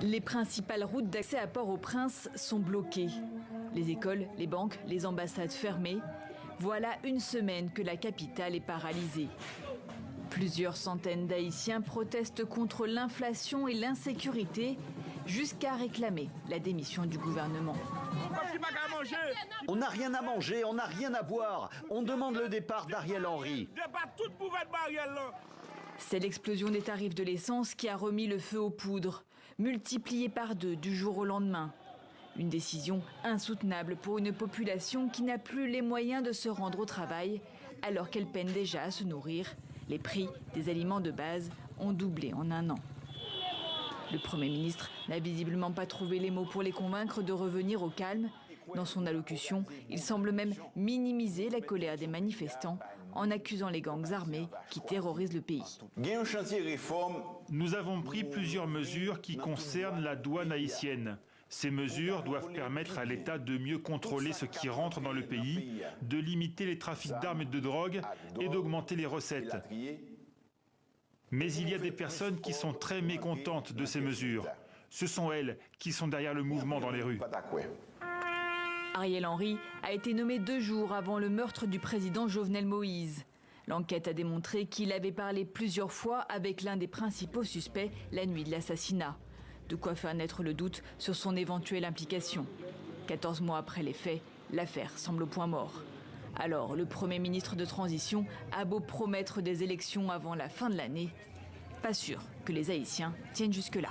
Les principales routes d'accès à Port-au-Prince sont bloquées. Les écoles, les banques, les ambassades fermées. Voilà une semaine que la capitale est paralysée. Plusieurs centaines d'Haïtiens protestent contre l'inflation et l'insécurité jusqu'à réclamer la démission du gouvernement. On n'a rien à manger, on n'a rien à boire. On demande le départ d'Ariel Henry. C'est l'explosion des tarifs de l'essence qui a remis le feu aux poudres, multiplié par 2 du jour au lendemain. Une décision insoutenable pour une population qui n'a plus les moyens de se rendre au travail, alors qu'elle peine déjà à se nourrir. Les prix des aliments de base ont doublé en un an. Le Premier ministre n'a visiblement pas trouvé les mots pour les convaincre de revenir au calme. Dans son allocution, il semble même minimiser la colère des manifestants en accusant les gangs armés qui terrorisent le pays. Nous avons pris plusieurs mesures qui concernent la douane haïtienne. Ces mesures doivent permettre à l'État de mieux contrôler ce qui rentre dans le pays, de limiter les trafics d'armes et de drogue et d'augmenter les recettes. Mais il y a des personnes qui sont très mécontentes de ces mesures. Ce sont elles qui sont derrière le mouvement dans les rues. Ariel Henry a été nommé 2 jours avant le meurtre du président Jovenel Moïse. L'enquête a démontré qu'il avait parlé plusieurs fois avec l'un des principaux suspects la nuit de l'assassinat. De quoi faire naître le doute sur son éventuelle implication. 14 mois après les faits, l'affaire semble au point mort. Alors, le Premier ministre de transition a beau promettre des élections avant la fin de l'année, pas sûr que les Haïtiens tiennent jusque-là.